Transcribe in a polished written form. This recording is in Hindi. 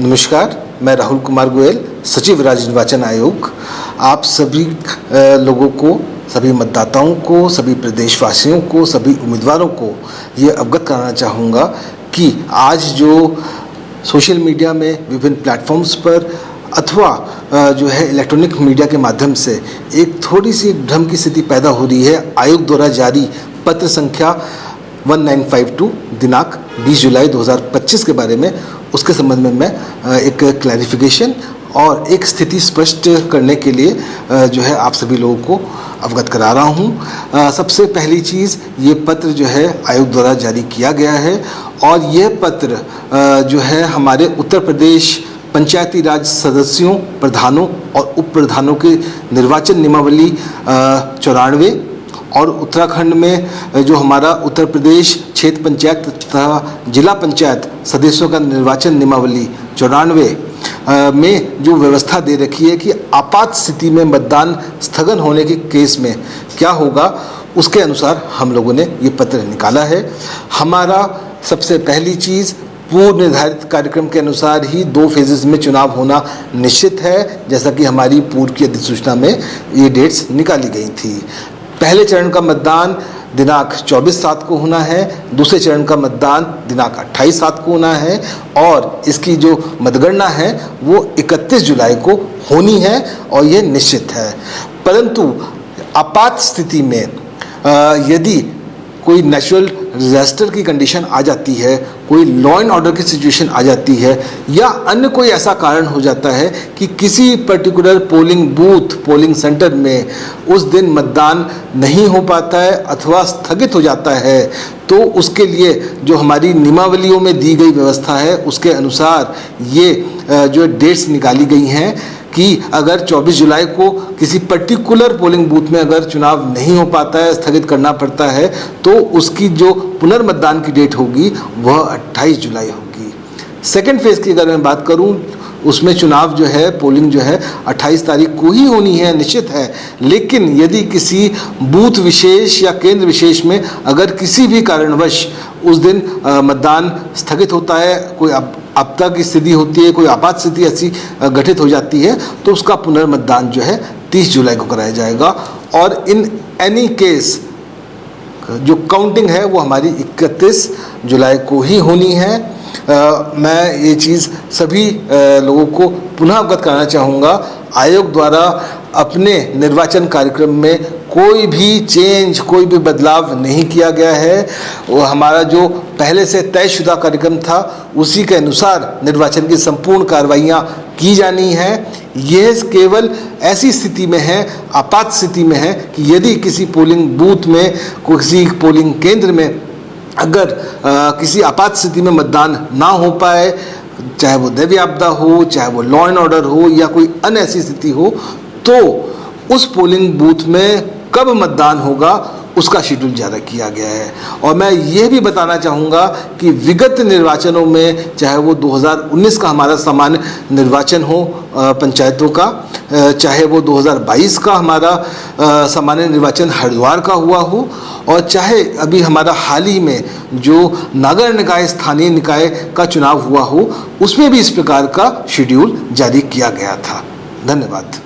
नमस्कार, मैं राहुल कुमार गोयल, सचिव राज्य निर्वाचन आयोग। आप सभी लोगों को, सभी मतदाताओं को, सभी प्रदेशवासियों को, सभी उम्मीदवारों को ये अवगत कराना चाहूँगा कि आज जो सोशल मीडिया में विभिन्न प्लेटफॉर्म्स पर अथवा जो है इलेक्ट्रॉनिक मीडिया के माध्यम से एक थोड़ी सी भ्रम की स्थिति पैदा हो रही है। आयोग द्वारा जारी पत्र संख्या 1952 दिनांक 20 जुलाई 2025 के बारे में, उसके संबंध में मैं एक क्लैरिफिकेशन और एक स्थिति स्पष्ट करने के लिए जो है आप सभी लोगों को अवगत करा रहा हूँ। सबसे पहली चीज़, ये पत्र जो है आयोग द्वारा जारी किया गया है और ये पत्र जो है हमारे उत्तर प्रदेश पंचायती राज सदस्यों, प्रधानों और उप प्रधानों की निर्वाचन नियमावली 94 और उत्तराखंड में जो हमारा उत्तर प्रदेश क्षेत्र पंचायत तथा जिला पंचायत सदस्यों का निर्वाचन नियमावली 94 में जो व्यवस्था दे रखी है कि आपात स्थिति में मतदान स्थगन होने के केस में क्या होगा, उसके अनुसार हम लोगों ने ये पत्र निकाला है। हमारा सबसे पहली चीज़, पूर्व निर्धारित कार्यक्रम के अनुसार ही 2 फेजेस में चुनाव होना निश्चित है, जैसा कि हमारी पूर्व की अधिसूचना में ये डेट्स निकाली गई थी। पहले चरण का मतदान दिनांक 24/7 को होना है, दूसरे चरण का मतदान दिनांक 28/7 को होना है और इसकी जो मतगणना है वो 31 जुलाई को होनी है और ये निश्चित है। परंतु आपात स्थिति में यदि कोई नेचुरल डिजास्टर की कंडीशन आ जाती है, कोई लॉ एंड ऑर्डर की सिचुएशन आ जाती है या अन्य कोई ऐसा कारण हो जाता है कि किसी particular polling booth, polling centre में उस दिन मतदान नहीं हो पाता है अथवा स्थगित हो जाता है, तो उसके लिए जो हमारी नियमावलियों में दी गई व्यवस्था है उसके अनुसार ये जो डेट्स निकाली गई हैं कि अगर 24 जुलाई को किसी पर्टिकुलर पोलिंग बूथ में अगर चुनाव नहीं हो पाता है, स्थगित करना पड़ता है, तो उसकी जो पुनर्मतदान की डेट होगी वह 28 जुलाई होगी। सेकेंड फेज़ की अगर मैं बात करूं, उसमें चुनाव जो है, पोलिंग जो है 28 तारीख को ही होनी है, निश्चित है। लेकिन यदि किसी बूथ विशेष या केंद्र विशेष में अगर किसी भी कारणवश उस दिन मतदान स्थगित होता है, कोई आपदा की स्थिति होती है, कोई आपात स्थिति ऐसी गठित हो जाती है, तो उसका पुनर्मतदान जो है 30 जुलाई को कराया जाएगा और इन एनी केस जो काउंटिंग है वो हमारी 31 जुलाई को ही होनी है। मैं ये चीज़ सभी लोगों को पुनः अवगत कराना चाहूँगा, आयोग द्वारा अपने निर्वाचन कार्यक्रम में कोई भी चेंज, कोई भी बदलाव नहीं किया गया है। वो हमारा जो पहले से तयशुदा कार्यक्रम था उसी के अनुसार निर्वाचन की संपूर्ण कार्रवाइयाँ की जानी है। यह केवल ऐसी स्थिति में है, आपात स्थिति में है कि यदि किसी पोलिंग बूथ में, किसी पोलिंग केंद्र में अगर किसी आपात स्थिति में मतदान ना हो पाए, चाहे वो दैवीय आपदा हो, चाहे वो लॉ एंड ऑर्डर हो या कोई अन्य ऐसी स्थिति हो, तो उस पोलिंग बूथ में कब मतदान होगा उसका शेड्यूल जारी किया गया है। और मैं ये भी बताना चाहूँगा कि विगत निर्वाचनों में, चाहे वो 2019 का हमारा सामान्य निर्वाचन हो पंचायतों का, चाहे वो 2022 का हमारा सामान्य निर्वाचन हरिद्वार का हुआ हो, और चाहे अभी हमारा हाल ही में जो नगर निकाय, स्थानीय निकाय का चुनाव हुआ हो, उसमें भी इस प्रकार का शेड्यूल जारी किया गया था। धन्यवाद।